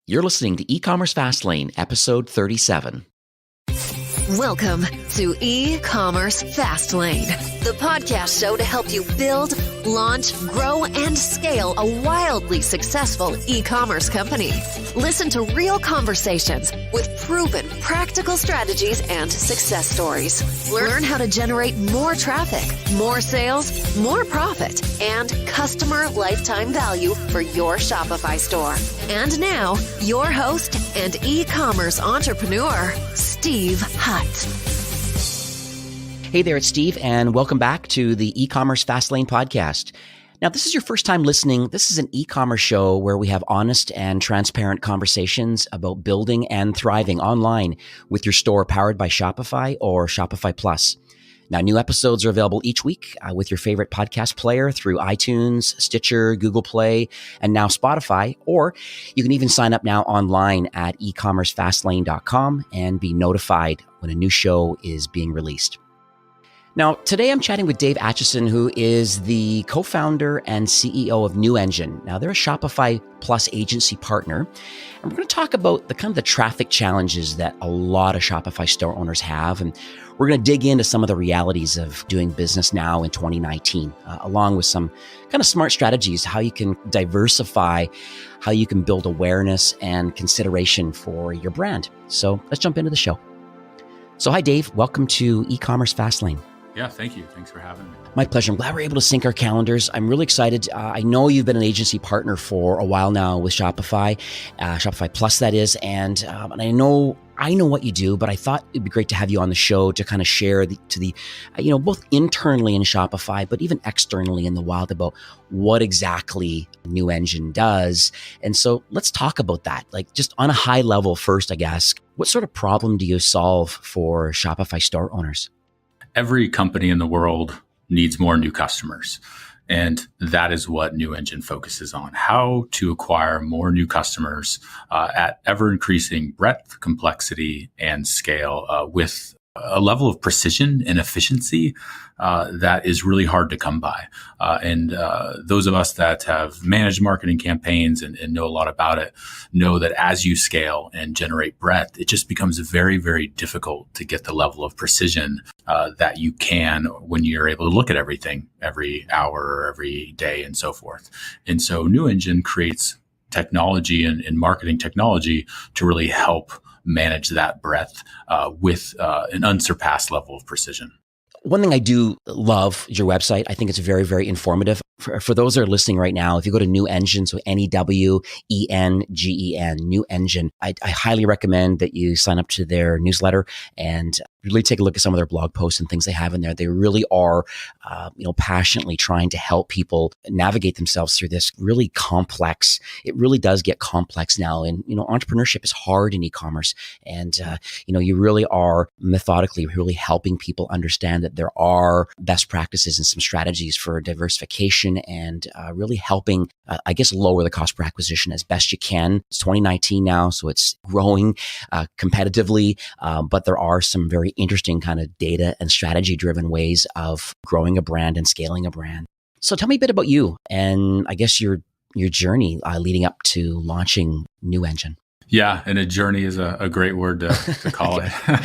You're listening to E-Commerce Fastlane, episode 37. Welcome to E-Commerce Fastlane, the podcast show to help you build, launch, grow, and scale a wildly successful e-commerce company. Listen to real conversations with proven practical strategies and success stories. Learn how to generate more traffic, more sales, more profit, and customer lifetime value for your Shopify store. And now, your host and e-commerce entrepreneur, Steve Hutt. Hey there, it's Steve, and welcome back to the E-Commerce Fastlane podcast. Now, if this is your first time listening, this is an e-commerce show where we have honest and transparent conversations about building and thriving online with your store powered by Shopify or Shopify Plus. Now, new episodes are available each week with your favorite podcast player through iTunes, Stitcher, Google Play, and now Spotify. Or you can even sign up now online at ecommercefastlane.com and be notified when a new show is being released. Now, today I'm chatting with Dave Atchison, who is the co-founder and CEO of New Engen. Now, they're a Shopify Plus Agency Partner, and we're going to talk about the traffic challenges that a lot of Shopify store owners have, and we're going to dig into some of the realities of doing business now in 2019, along with some kind of smart strategies, how you can diversify, how you can build awareness and consideration for your brand. So let's jump into the show. So hi, Dave. Welcome to E-Commerce Fastlane. Yeah, thank you. Thanks for having me. My pleasure. I'm glad we're able to sync our calendars. I'm really excited. I know you've been an agency partner for a while now with Shopify, Shopify Plus, that is, and I know what you do, but I thought it'd be great to have you on the show to kind of share both internally in Shopify, but even externally in the wild about what exactly New Engen does. And so let's talk about that. Like just on a high level first, I guess, what sort of problem do you solve for Shopify store owners? Every company in the world needs more new customers. And that is what New Engen focuses on, how to acquire more new customers at ever increasing breadth, complexity, and scale with a level of precision and efficiency that is really hard to come by. And those of us that have managed marketing campaigns and know a lot about it know that as you scale and generate breadth, it just becomes very, very difficult to get the level of precision that you can when you're able to look at everything every hour or every day and so forth. And so New Engen creates technology and marketing technology to really help manage that breadth with an unsurpassed level of precision. One thing I do love is your website. I think it's very, very informative. For those that are listening right now, if you go to New Engen, so N-E-W-E-N-G-E-N, New Engen, I highly recommend that you sign up to their newsletter and really take a look at some of their blog posts and things they have in there. They really are, passionately trying to help people navigate themselves through this really complex. It really does get complex now. And, entrepreneurship is hard in e-commerce. And, you really are methodically really helping people understand that there are best practices and some strategies for diversification and really helping, lower the cost per acquisition as best you can. It's 2019 now, so it's growing competitively, but there are some very interesting kind of data and strategy-driven ways of growing a brand and scaling a brand. So tell me a bit about you and I guess your journey leading up to launching New Engen. Yeah, and a journey is a great word to call it. All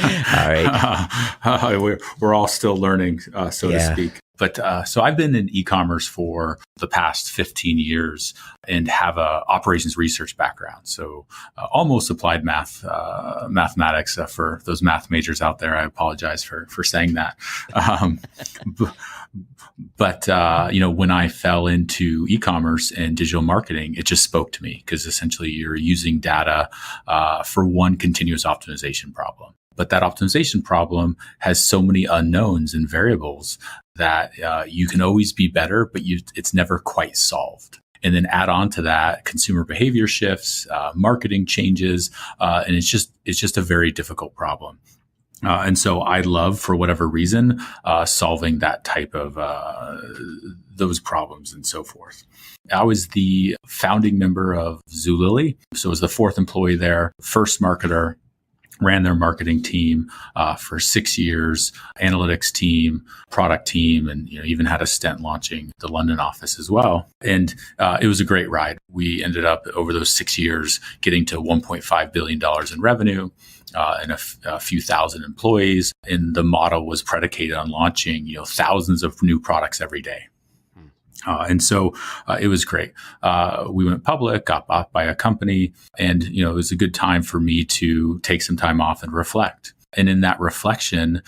right. We're all still learning, to speak. But so I've been in e-commerce for the past 15 years and have a operations research background. So almost applied mathematics for those math majors out there. I apologize for saying that. But when I fell into e-commerce and digital marketing, it just spoke to me because essentially you're using data for one continuous optimization problem. But that optimization problem has so many unknowns and variables that you can always be better, but it's never quite solved. And then add on to that consumer behavior shifts, marketing changes, and it's just a very difficult problem. And so I love, for whatever reason, solving that type of those problems and so forth. I was the founding member of Zulily, so I was the fourth employee there, first marketer. ran their marketing team for 6 years, analytics team, product team, and even had a stint launching the London office as well. And it was a great ride. We ended up over those 6 years getting to $1.5 billion in revenue and a few thousand employees. And the model was predicated on launching thousands of new products every day. And so it was great. We went public, got bought by a company, and it was a good time for me to take some time off and reflect. And in that reflection,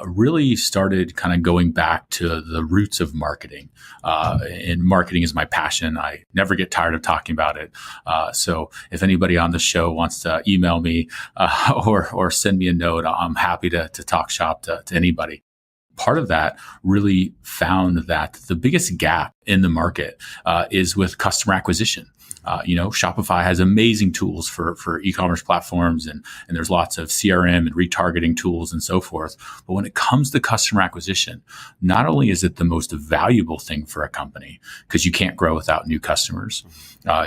really started kind of going back to the roots of marketing. And marketing is my passion. I never get tired of talking about it. So if anybody on the show wants to email me or send me a note, I'm happy to talk shop to anybody. Part of that really found that the biggest gap in the market is with customer acquisition. Shopify has amazing tools for e-commerce platforms, and there's lots of CRM and retargeting tools and so forth. But when it comes to customer acquisition, not only is it the most valuable thing for a company, because you can't grow without new customers,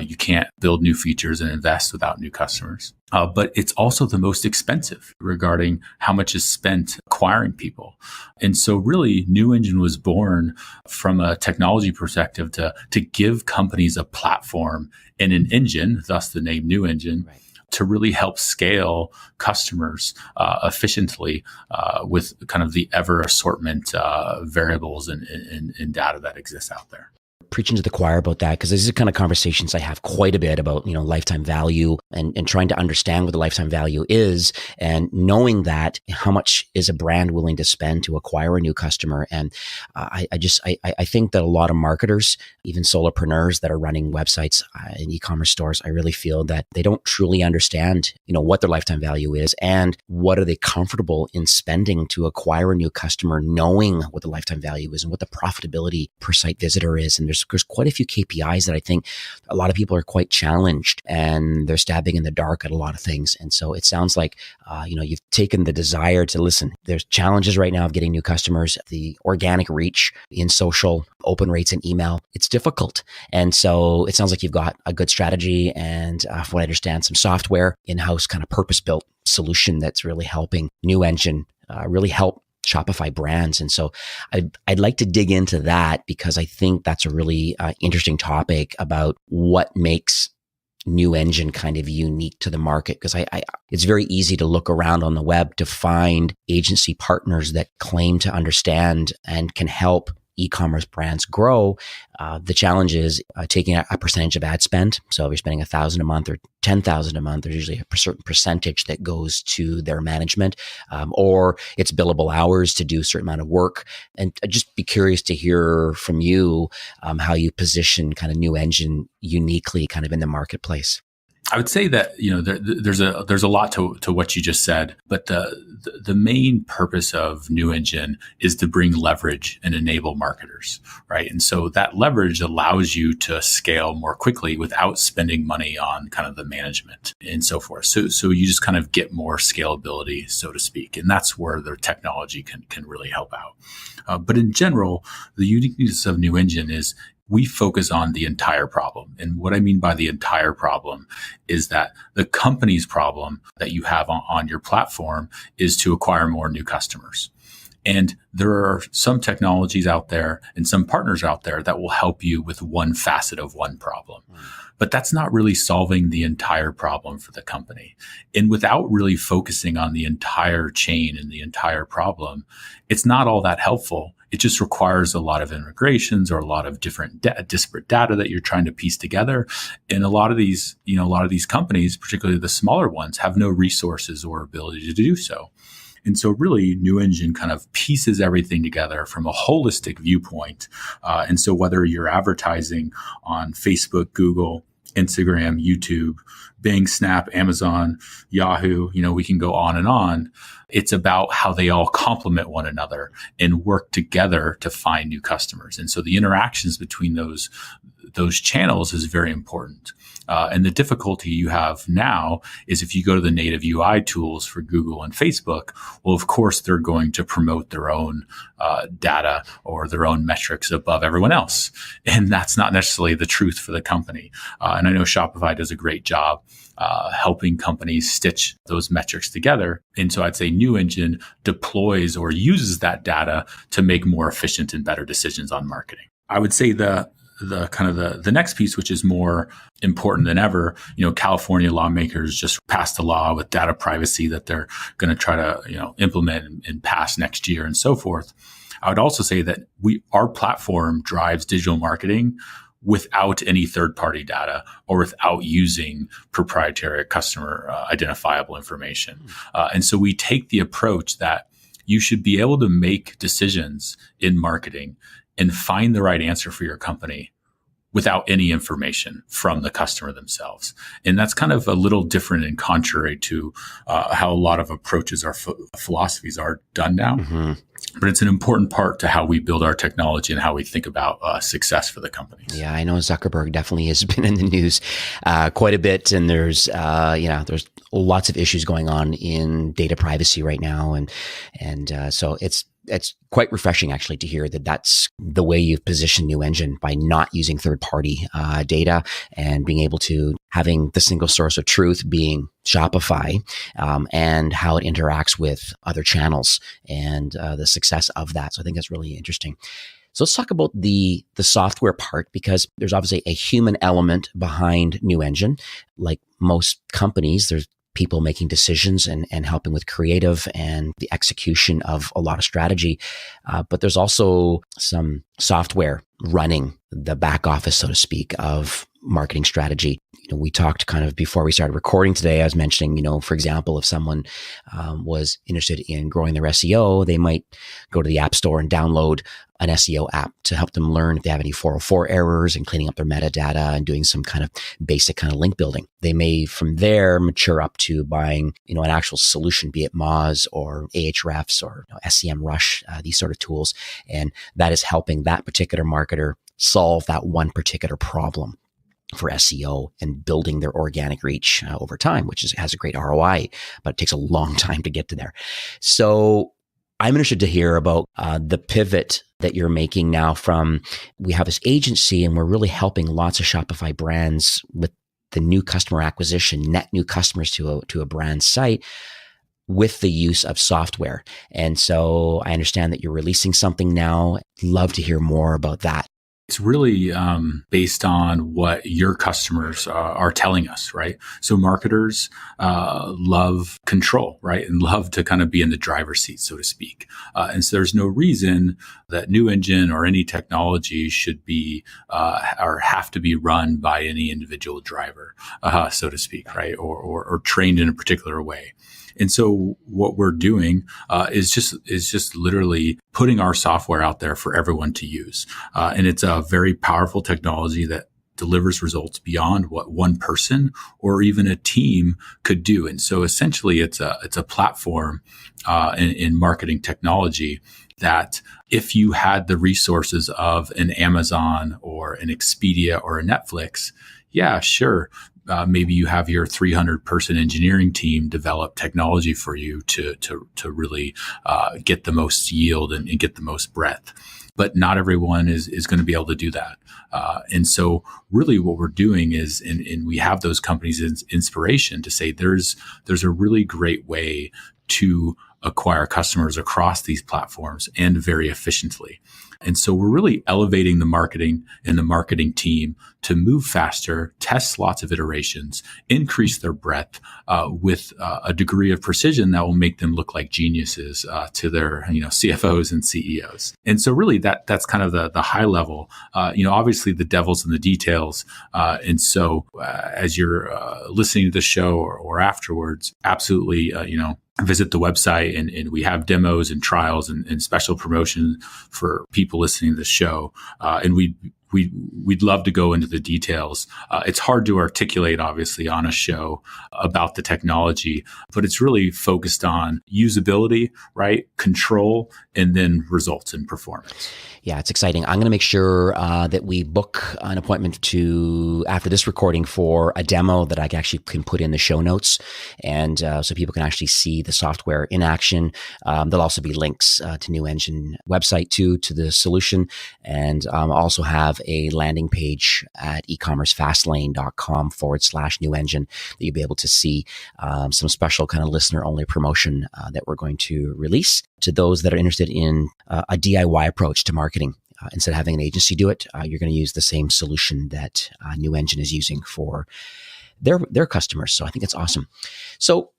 you can't build new features and invest without new customers. But it's also the most expensive regarding how much is spent acquiring people. And so really, New Engen was born from a technology perspective to give companies a platform and an engine, thus the name New Engen, right, to really help scale customers efficiently with kind of the ever assortment variables and data that exists out there. Preaching to the choir about that, because these are the kind of conversations I have quite a bit about, lifetime value and trying to understand what the lifetime value is, and knowing that how much is a brand willing to spend to acquire a new customer. And I think that a lot of marketers, even solopreneurs that are running websites and e-commerce stores, I really feel that they don't truly understand, what their lifetime value is and what are they comfortable in spending to acquire a new customer, knowing what the lifetime value is and what the profitability per site visitor is. And there's quite a few KPIs that I think a lot of people are quite challenged, and they're stabbing in the dark at a lot of things. And so it sounds like, you've taken the desire to listen. There's challenges right now of getting new customers, the organic reach in social, open rates in email. It's difficult. And so it sounds like you've got a good strategy and, from what I understand, some software, in-house kind of purpose-built solution that's really helping New Engen really help Shopify brands. And so I'd like to dig into that, because I think that's a really interesting topic about what makes New Engen kind of unique to the market. Because it's very easy to look around on the web to find agency partners that claim to understand and can help e-commerce brands grow. The challenge is taking a percentage of ad spend. So if you're spending $1,000 a month or $10,000 a month, there's usually a certain percentage that goes to their management, or it's billable hours to do a certain amount of work. And I'd just be curious to hear from you how you position kind of New Engen uniquely kind of in the marketplace. I would say that there's a lot to what you just said, but the main purpose of New Engen is to bring leverage and enable marketers, right? And so that leverage allows you to scale more quickly without spending money on kind of the management and so forth. So you just kind of get more scalability, so to speak, and that's where the technology can really help out. But in general, the uniqueness of New Engen is we focus on the entire problem. And what I mean by the entire problem is that the company's problem that you have on your platform is to acquire more new customers. And there are some technologies out there and some partners out there that will help you with one facet of one problem. But that's not really solving the entire problem for the company. And without really focusing on the entire chain and the entire problem, it's not all that helpful. It just requires a lot of integrations or a lot of different disparate data that you're trying to piece together. And a lot of these companies, particularly the smaller ones, have no resources or ability to do so. And so really, New Engen kind of pieces everything together from a holistic viewpoint. And so whether you're advertising on Facebook, Google, Instagram, YouTube, Bing, Snap, Amazon, Yahoo, we can go on and on. It's about how they all complement one another and work together to find new customers. And so the interactions between those those channels is very important. And the difficulty you have now is if you go to the native UI tools for Google and Facebook, well, of course, they're going to promote their own data or their own metrics above everyone else. And that's not necessarily the truth for the company. And I know Shopify does a great job helping companies stitch those metrics together. And so I'd say New Engen deploys or uses that data to make more efficient and better decisions on marketing. I would say the next piece, which is more important than ever, California lawmakers just passed a law with data privacy that they're going to try to, implement and pass next year and so forth. I would also say that our platform drives digital marketing without any third-party data or without using proprietary customer identifiable information. And so we take the approach that you should be able to make decisions in marketing and find the right answer for your company without any information from the customer themselves. And that's kind of a little different and contrary to how a lot of approaches or philosophies are done now. Mm-hmm. But it's an important part to how we build our technology and how we think about success for the companies. Yeah, I know Zuckerberg definitely has been in the news quite a bit, and there's lots of issues going on in data privacy right now, and so it's quite refreshing actually to hear that that's the way you've positioned New Engen by not using third-party data and being able to having the single source of truth being Shopify and how it interacts with other channels and the success of that. So I think that's really interesting. So let's talk about the software part, because there's obviously a human element behind New Engen. Like most companies, there's people making decisions and helping with creative and the execution of a lot of strategy. But there's also some software running the back office, so to speak, of marketing strategy. We talked kind of before we started recording today, I was mentioning, for example, if someone was interested in growing their SEO, they might go to the App Store and download an SEO app to help them learn if they have any 404 errors and cleaning up their metadata and doing some kind of basic kind of link building. They may from there mature up to buying, an actual solution, be it Moz or Ahrefs or SEMrush, these sort of tools. And that is helping that particular marketer solve that one particular problem for SEO and building their organic reach over time, which has a great ROI, but it takes a long time to get to there. So I'm interested to hear about the pivot that you're making now from, we have this agency and we're really helping lots of Shopify brands with the new customer acquisition, net new customers to a brand site with the use of software. And so I understand that you're releasing something now. Love to hear more about that. It's really based on what your customers are telling us, right? So marketers love control, right? And love to kind of be in the driver's seat, so to speak. And so there's no reason that New Engen or any technology should be or have to be run by any individual driver, so to speak, right? Or trained in a particular way. And so what we're doing is just literally putting our software out there for everyone to use. And it's a very powerful technology that delivers results beyond what one person or even a team could do. And so essentially it's a platform in marketing technology that if you had the resources of an Amazon or an Expedia or a Netflix, yeah, sure. Maybe you have your 300-person engineering team develop technology for you to really get the most yield and get the most breadth. But not everyone is going to be able to do that. And so really what we're doing is, and we have those companies' inspiration to say there's a really great way to acquire customers across these platforms and very efficiently. And so we're really elevating the marketing and the marketing team to move faster, test lots of iterations, increase their breadth with a degree of precision that will make them look like geniuses to their CFOs and CEOs. And so really that's kind of the high level. Obviously the devil's in the details. And so as you're listening to the show or afterwards, absolutely, visit the website and we have demos and trials and special promotion for people listening to the show. And we'd love to go into the details. It's hard to articulate, obviously, on a show about the technology, but it's really focused on usability, right? Control, and then results and performance. Yeah, it's exciting. I'm going to make sure that we book an appointment to after this recording for a demo that I actually can put in the show notes, and so people can actually see the software in action. There'll also be links to New Engen website to the solution, and also have a landing page at ecommercefastlane.com/New Engen that you'll be able to see some special kind of listener only promotion that we're going to release to those that are interested in a DIY approach to marketing. Instead of having an agency do it, you're going to use the same solution that New Engen is using for their customers. So I think it's awesome. So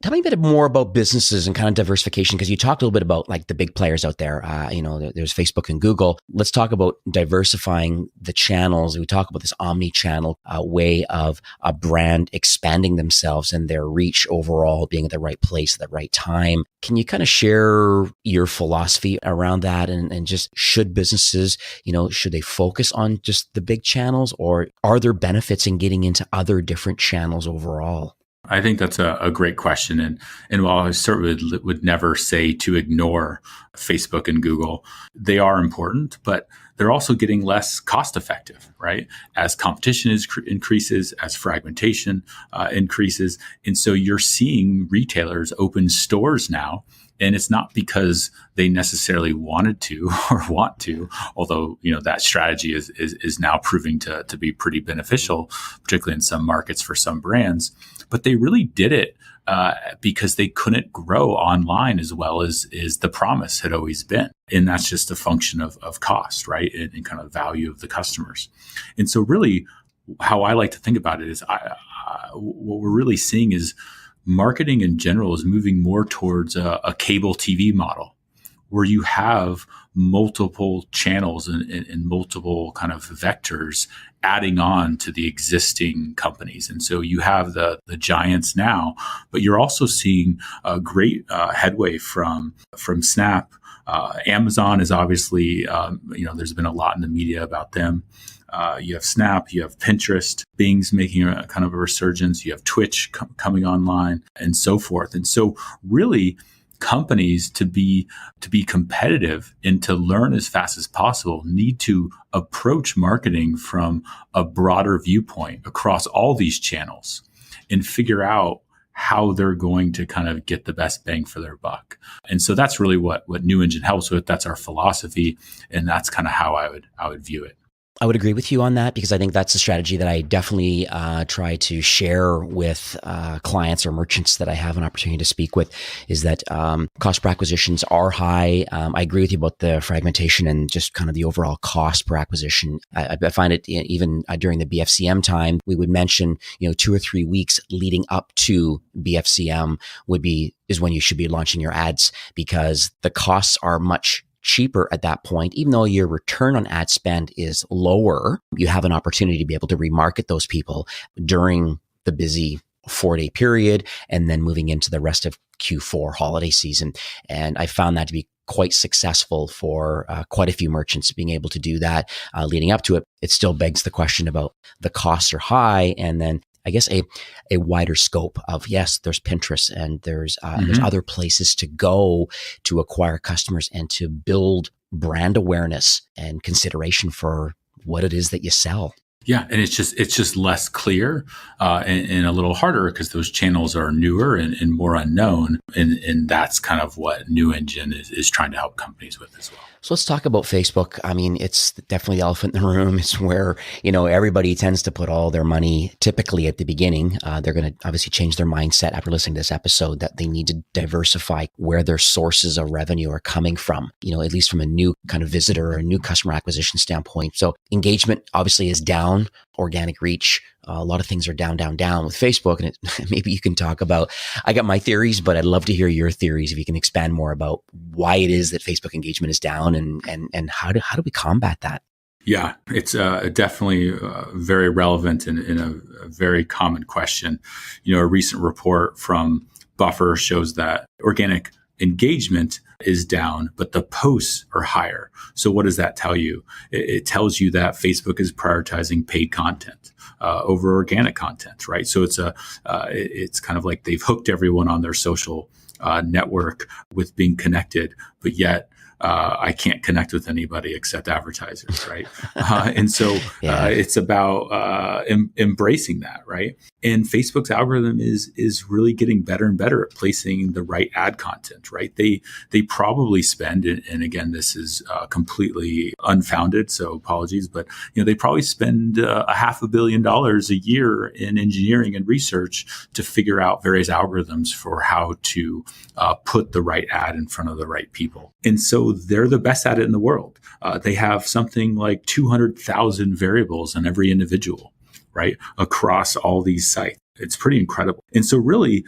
tell me a bit more about businesses and kind of diversification, because you talked a little bit about like the big players out there. There's Facebook and Google. Let's talk about diversifying the channels. We talk about this omni-channel way of a brand expanding themselves and their reach overall being at the right place at the right time. Can you kind of share your philosophy around that? And just should businesses, should they focus on just the big channels, or are there benefits in getting into other different channels overall? I think that's a great question. And while I certainly would never say to ignore Facebook and Google, they are important, but they're also getting less cost effective, right? As competition increases, as fragmentation increases. And so you're seeing retailers open stores now. And it's not because they necessarily wanted to or want to, although, that strategy is now proving to be pretty beneficial, particularly in some markets for some brands. But they really did it because they couldn't grow online as well as the promise had always been. And that's just a function of cost, right? And kind of value of the customers. And so really how I like to think about it is what we're really seeing is marketing in general is moving more towards a cable TV model where you have multiple channels and multiple kind of vectors adding on to the existing companies. And so you have the giants now, but you're also seeing a great headway from Snap. Amazon is obviously, there's been a lot in the media about them. You have Snap, you have Pinterest, Bing's making a kind of a resurgence, you have Twitch coming online, and so forth. And so really companies to be competitive and to learn as fast as possible need to approach marketing from a broader viewpoint across all these channels and figure out how they're going to kind of get the best bang for their buck. And so that's really what New Engen helps with. That's our philosophy. And that's kind of how I would view it. I would agree with you on that, because I think that's a strategy that I definitely try to share with clients or merchants that I have an opportunity to speak with, is that cost per acquisitions are high. I agree with you about the fragmentation and just kind of the overall cost per acquisition. I find it even during the BFCM time, we would mention, 2 or 3 weeks leading up to BFCM is when you should be launching your ads, because the costs are much cheaper at that point. Even though your return on ad spend is lower, you have an opportunity to be able to remarket those people during the busy 4-day period and then moving into the rest of Q4 holiday season. And I found that to be quite successful for quite a few merchants being able to do that leading up to it. It still begs the question about the costs are high, and then I guess a wider scope of, yes, there's Pinterest and there's other places to go to acquire customers and to build brand awareness and consideration for what it is that you sell. Yeah, and it's just less clear and a little harder because those channels are newer and more unknown, and that's kind of what New Engen is trying to help companies with as well. So let's talk about Facebook. I mean, it's definitely the elephant in the room. It's where, everybody tends to put all their money typically at the beginning. They're going to obviously change their mindset after listening to this episode that they need to diversify where their sources of revenue are coming from, at least from a new kind of visitor or a new customer acquisition standpoint. So engagement obviously is down, organic reach. A lot of things are down with Facebook. And maybe you can talk about, I got my theories, but I'd love to hear your theories if you can expand more about why it is that Facebook engagement is down and how do we combat that? Yeah, it's definitely very relevant and a very common question. A recent report from Buffer shows that organic engagement is down, but the posts are higher. So what does that tell you? It tells you that Facebook is prioritizing paid content over organic content, right? So it's kind of like they've hooked everyone on their social network with being connected, but yet I can't connect with anybody except advertisers, right? And so it's about embracing that, right? And Facebook's algorithm is really getting better and better at placing the right ad content, right? They probably spend, and again, this is completely unfounded, so apologies, but they probably spend $500 million a year in engineering and research to figure out various algorithms for how to put the right ad in front of the right people. And so they're the best at it in the world. They have something like 200,000 variables on every individual, right, across all these sites. It's pretty incredible. And so really,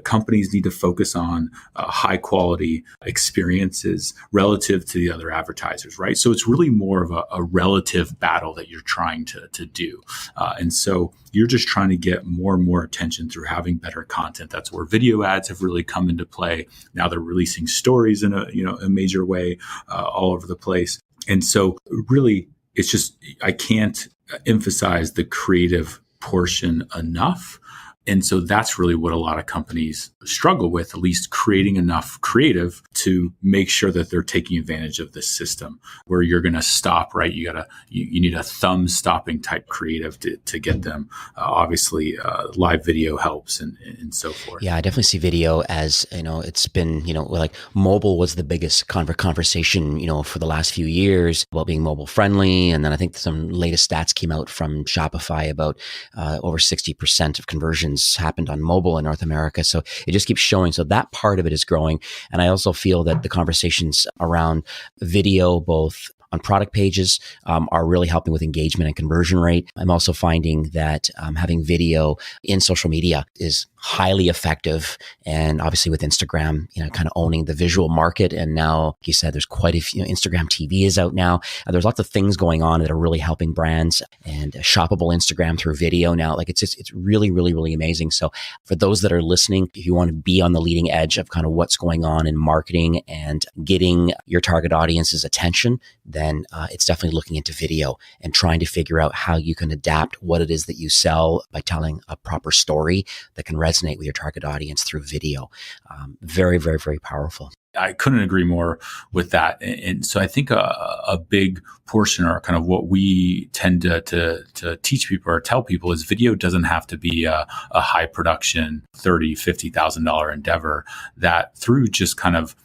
companies need to focus on high quality experiences relative to the other advertisers, right? So it's really more of a relative battle that you're trying to do. And so you're just trying to get more and more attention through having better content. That's where video ads have really come into play. Now they're releasing stories in a major way all over the place. And so really, it's just, I can't emphasize the creative portion enough. And so that's really what a lot of companies struggle with, at least creating enough creative to make sure that they're taking advantage of this system where you're going to stop, right? You need a thumb stopping type creative to get them. Obviously, live video helps and so forth. Yeah, I definitely see video as, it's been, like mobile was the biggest conversation, for the last few years about being mobile friendly. And then I think some latest stats came out from Shopify about over 60% of conversions happened on mobile in North America. So it just keeps showing. So that part of it is growing. And I also feel that the conversations around video, both on product pages, are really helping with engagement and conversion rate. I'm also finding that having video in social media is highly effective. And obviously with Instagram, kind of owning the visual market. And now, like you said, there's quite a few, Instagram TV is out now. There's lots of things going on that are really helping brands and shoppable Instagram through video now. Like it's really, really, really amazing. So for those that are listening, if you want to be on the leading edge of kind of what's going on in marketing and getting your target audience's attention, then it's definitely looking into video and trying to figure out how you can adapt what it is that you sell by telling a proper story that can resonate with your target audience through video. Very, very, very powerful. I couldn't agree more with that. And so I think a big portion, or kind of what we tend to teach people or tell people, is video doesn't have to be a high production $30,000, $50,000 endeavor. That through just kind of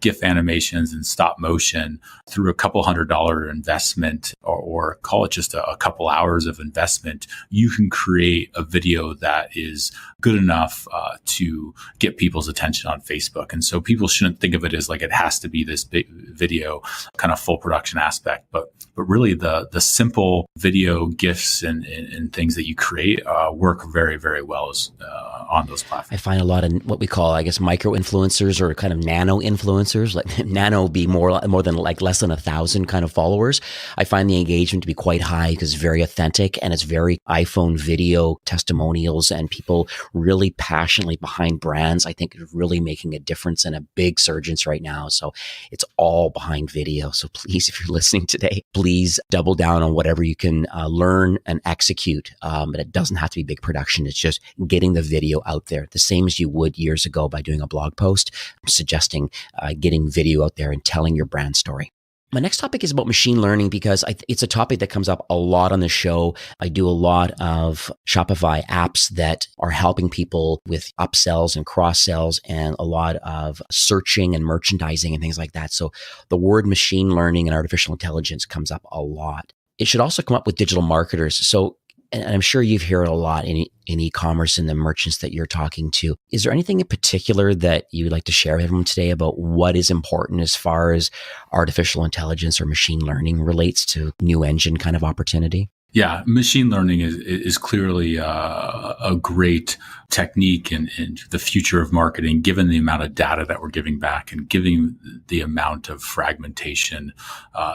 GIF animations and stop motion, through a couple $100 investment, or call it just a couple hours of investment, you can create a video that is good enough to get people's attention on Facebook. And so people shouldn't think of it as like it has to be this big video kind of full production aspect, but really the simple video GIFs and things that you create work very, very well on those platforms. I find a lot of what we call, I guess, micro influencers or kind of nano influencers, like nano be more than like less than 1,000 kind of followers. I find the engagement to be quite high because it's very authentic and it's very iPhone video testimonials and people really passionately behind brands. I think it's really making a difference and a big surgence right now. So it's all behind video. So please, if you're listening today, please double down on whatever you can learn and execute. But it doesn't have to be big production. It's just getting the video out there, the same as you would years ago by doing a blog post. I'm suggesting getting video out there and telling your brand story. My next topic is about machine learning because it's a topic that comes up a lot on the show. I do a lot of Shopify apps that are helping people with upsells and cross-sells and a lot of searching and merchandising and things like that. So the word machine learning and artificial intelligence comes up a lot. It should also come up with digital marketers. So, and I'm sure you've heard a lot in e-commerce and the merchants that you're talking to. Is there anything in particular that you would like to share with everyone today about what is important as far as artificial intelligence or machine learning relates to New Engen kind of opportunity? Yeah, machine learning is clearly a great technique in the future of marketing, given the amount of data that we're giving back and given the amount of fragmentation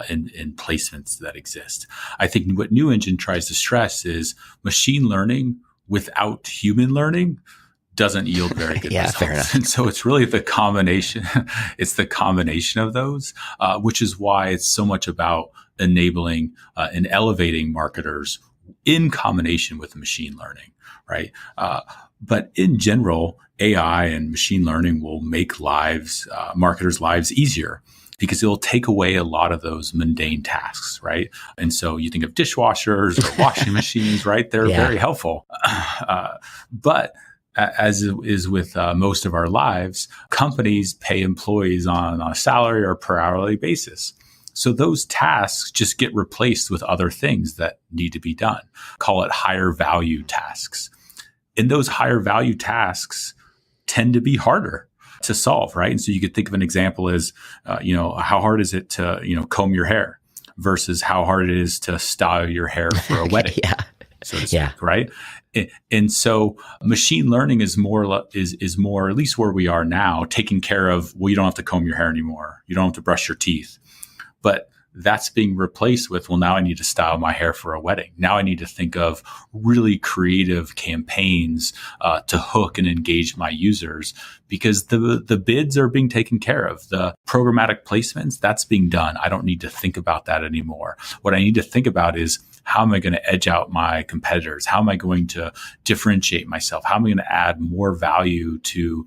in placements that exist. I think what New Engen tries to stress is machine learning without human learning doesn't yield very good Yeah, results. fair enough. And so it's really the combination, it's the combination of those, which is why it's so much about enabling and elevating marketers in combination with machine learning, right? But in general, AI and machine learning will make marketers' lives easier because it'll take away a lot of those mundane tasks, right? And so you think of dishwashers or washing machines, right? They're very helpful. But as is with most of our lives, companies pay employees on a salary or per hourly basis. So those tasks just get replaced with other things that need to be done. Call it higher value tasks. And those higher value tasks tend to be harder to solve, right? And so you could think of an example as, how hard is it to, comb your hair versus how hard it is to style your hair for a wedding, so to speak, right? And so machine learning is more, at least where we are now, taking care of, well, you don't have to comb your hair anymore. You don't have to brush your teeth. But that's being replaced with, well, now I need to style my hair for a wedding. Now I need to think of really creative campaigns to hook and engage my users, because the bids are being taken care of. The programmatic placements, that's being done. I don't need to think about that anymore. What I need to think about is, how am I going to edge out my competitors? How am I going to differentiate myself? How am I going to add more value to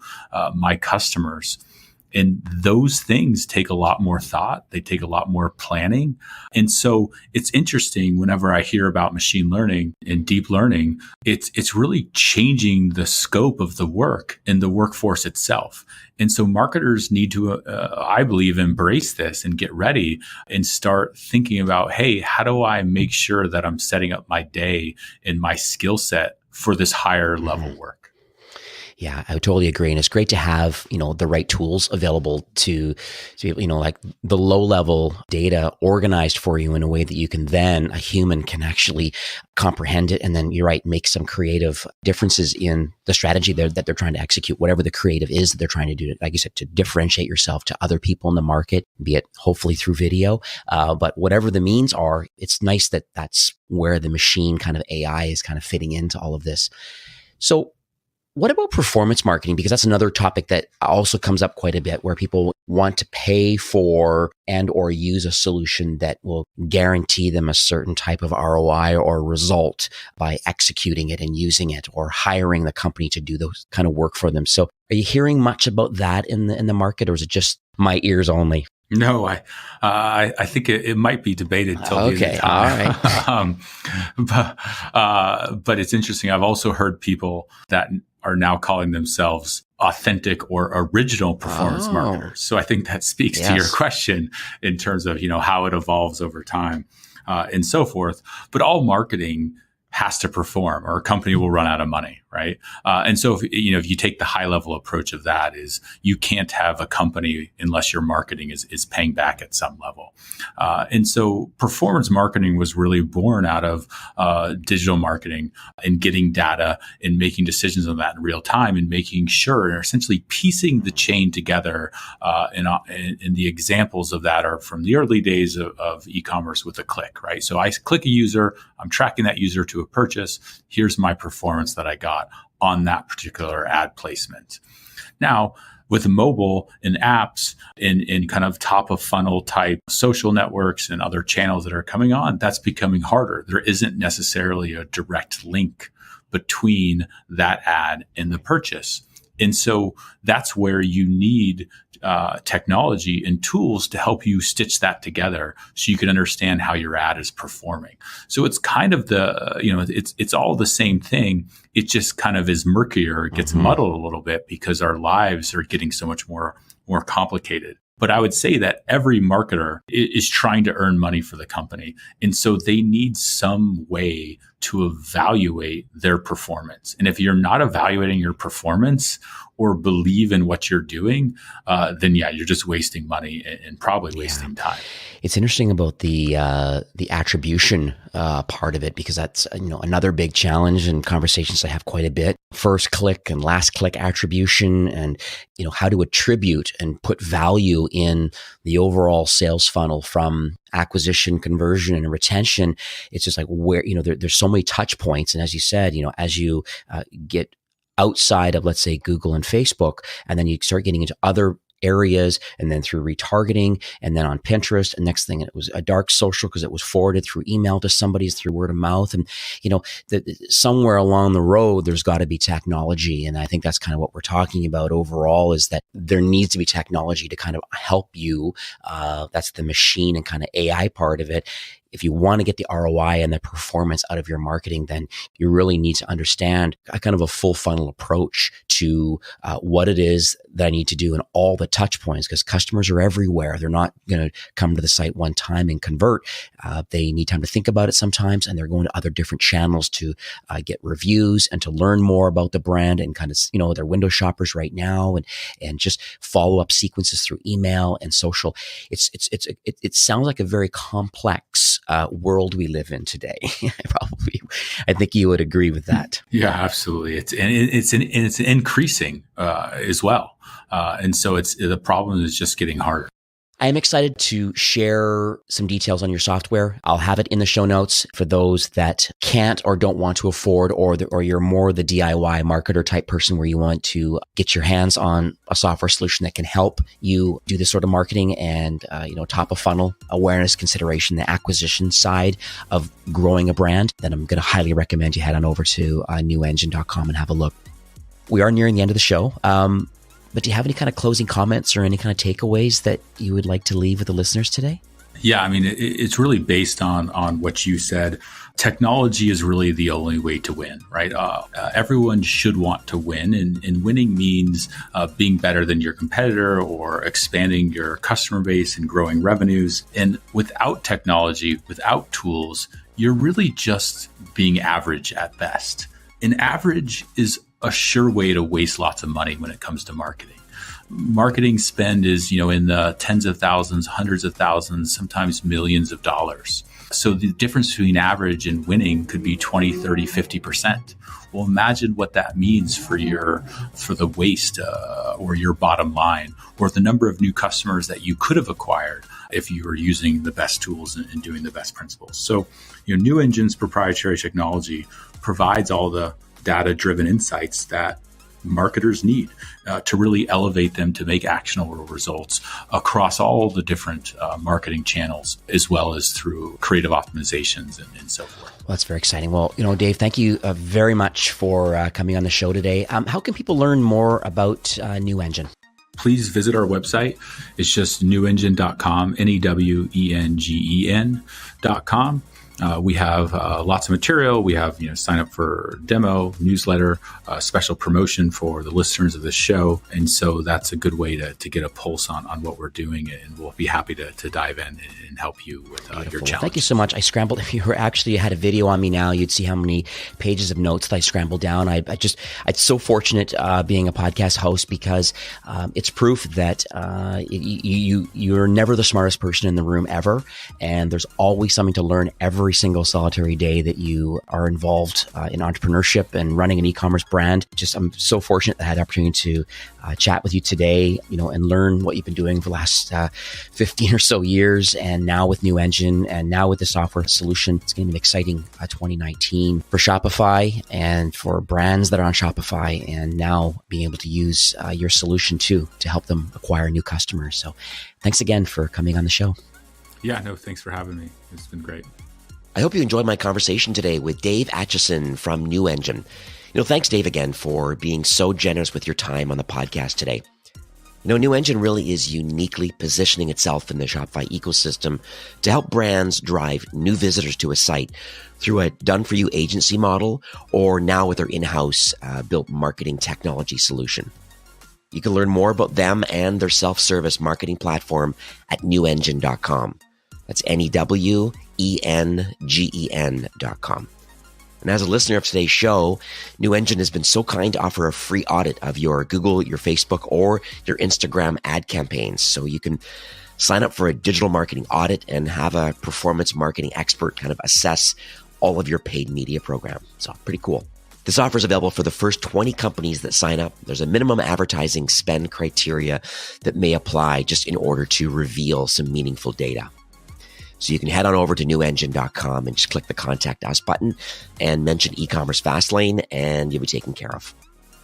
my customers? And those things take a lot more thought. They take a lot more planning. And so it's interesting whenever I hear about machine learning and deep learning, it's really changing the scope of the work and the workforce itself. And so marketers need to, I believe, embrace this and get ready and start thinking about, hey, how do I make sure that I'm setting up my day and my skill set for this higher level work? Yeah, I totally agree. And it's great to have, the right tools available to like the low level data organized for you in a way that you can then, a human can actually comprehend it. And then you're right, make some creative differences in the strategy that they're trying to execute, whatever the creative is that they're trying to do, like you said, to differentiate yourself to other people in the market, be it hopefully through video. But whatever the means are, it's nice that that's where the machine kind of AI is kind of fitting into all of this. So what about performance marketing? Because that's another topic that also comes up quite a bit, where people want to pay for and or use a solution that will guarantee them a certain type of ROI or result by executing it and using it, or hiring the company to do those kind of work for them. So are you hearing much about that in the market, or is it just my ears only? No, I think it might be debated till the end of time. All right. But it's interesting. I've also heard people that are now calling themselves authentic or original performance marketers. So I think that speaks to your question in terms of, how it evolves over time and so forth. But all marketing has to perform, or a company will run out of money, right? And so if you take the high level approach of that, is you can't have a company unless your marketing is paying back at some level. And so performance marketing was really born out of digital marketing and getting data and making decisions on that in real time, and making sure, and essentially piecing the chain together. And the examples of that are from the early days of e-commerce with a click, right? So I click a user, I'm tracking that user to a purchase. Here's my performance that I got on that particular ad placement. Now, with mobile and apps and kind of top of funnel type social networks and other channels that are coming on, that's becoming harder. There isn't necessarily a direct link between that ad and the purchase. And so that's where you need technology and tools to help you stitch that together so you can understand how your ad is performing. So it's kind of it's all the same thing. It just kind of is murkier. It gets muddled a little bit because our lives are getting so much more complicated. But I would say that every marketer is trying to earn money for the company. And so they need some way to evaluate their performance. And if you're not evaluating your performance or believe in what you're doing, then you're just wasting money and probably wasting time. It's interesting about the attribution part of it, because that's another big challenge and conversations I have quite a bit. First click and last click attribution, and how to attribute and put value in the overall sales funnel from acquisition, conversion, and retention. It's just like where there's so many touch points, and as you said, as you get outside of, let's say, Google and Facebook. And then you start getting into other areas, and then through retargeting, and then on Pinterest. And next thing, it was a dark social because it was forwarded through email to somebody's through word of mouth. And, somewhere along the road, there's got to be technology. And I think that's kind of what we're talking about overall, is that there needs to be technology to kind of help you. That's the machine and kind of AI part of it. If you want to get the ROI and the performance out of your marketing, then you really need to understand a kind of a full funnel approach to what it is that I need to do and all the touch points, because customers are everywhere. They're not going to come to the site one time and convert. They need time to think about it sometimes, and they're going to other different channels to get reviews and to learn more about the brand, and kind of, they're window shoppers right now, and just follow up sequences through email and social. It sounds like a very complex world we live in today. I think you would agree with that. Yeah, absolutely. It's increasing as well, and so the problem is just getting harder. I am excited to share some details on your software. I'll have it in the show notes for those that can't or don't want to afford, or you're more the DIY marketer type person where you want to get your hands on a software solution that can help you do this sort of marketing and, top of funnel awareness, consideration, the acquisition side of growing a brand. Then I'm going to highly recommend you head on over to newengen.com and have a look. We are nearing the end of the show. But do you have any kind of closing comments or any kind of takeaways that you would like to leave with the listeners today? Yeah, I mean, it's really based on what you said. Technology is really the only way to win, right? Everyone should want to win, and winning means being better than your competitor or expanding your customer base and growing revenues. And without technology, without tools, you're really just being average at best. And average is a sure way to waste lots of money when it comes to marketing. Marketing spend is, in the tens of thousands, hundreds of thousands, sometimes millions of dollars. So the difference between average and winning could be 20, 30, 50%. Well, imagine what that means for the waste or your bottom line, or the number of new customers that you could have acquired if you were using the best tools and doing the best principles. So, New Engen's proprietary technology provides all the data-driven insights that marketers need to really elevate them to make actionable results across all the different marketing channels, as well as through creative optimizations and so forth. Well, that's very exciting. Well, Dave, thank you very much for coming on the show today. How can people learn more about New Engen? Please visit our website. It's just newengen.com, newengen.com. We have lots of material. We have, sign up for demo, newsletter, special promotion for the listeners of the show. And so that's a good way to get a pulse on what we're doing. And we'll be happy to dive in and help you with your challenge. Thank you so much. I scrambled. If you had a video on me now, you'd see how many pages of notes that I scrambled down. I'm so fortunate being a podcast host, because it's proof that you're never the smartest person in the room ever. And there's always something to learn every single solitary day that you are involved in entrepreneurship and running an e-commerce brand. I'm so fortunate that I had the opportunity to chat with you today, and learn what you've been doing for the last 15 or so years. And now with New Engen, and now with the software solution, it's going to be an exciting 2019 for Shopify and for brands that are on Shopify, and now being able to use your solution too to help them acquire new customers. So thanks again for coming on the show. Yeah, no, thanks for having me. It's been great. I hope you enjoyed my conversation today with Dave Atchison from New Engen. Thanks, Dave, again, for being so generous with your time on the podcast today. New Engen really is uniquely positioning itself in the Shopify ecosystem to help brands drive new visitors to a site through a done-for-you agency model, or now with their in-house built marketing technology solution. You can learn more about them and their self-service marketing platform at newengen.com. That's newengen.com. And as a listener of today's show, New Engen has been so kind to offer a free audit of your Google, your Facebook, or your Instagram ad campaigns. So you can sign up for a digital marketing audit and have a performance marketing expert kind of assess all of your paid media program. So pretty cool. This offer is available for the first 20 companies that sign up. There's a minimum advertising spend criteria that may apply just in order to reveal some meaningful data. So you can head on over to newengen.com and just click the Contact Us button and mention e-commerce Fastlane, and you'll be taken care of.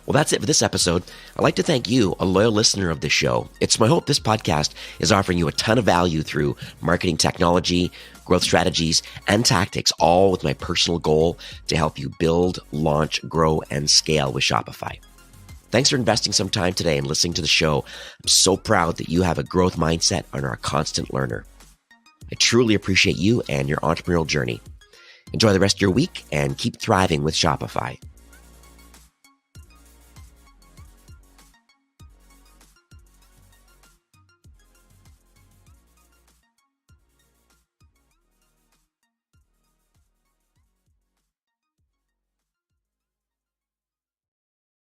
Well, that's it for this episode. I'd like to thank you, a loyal listener of this show. It's my hope this podcast is offering you a ton of value through marketing technology, growth strategies, and tactics, all with my personal goal to help you build, launch, grow, and scale with Shopify. Thanks for investing some time today and listening to the show. I'm so proud that you have a growth mindset and are a constant learner. I truly appreciate you and your entrepreneurial journey. Enjoy the rest of your week and keep thriving with Shopify.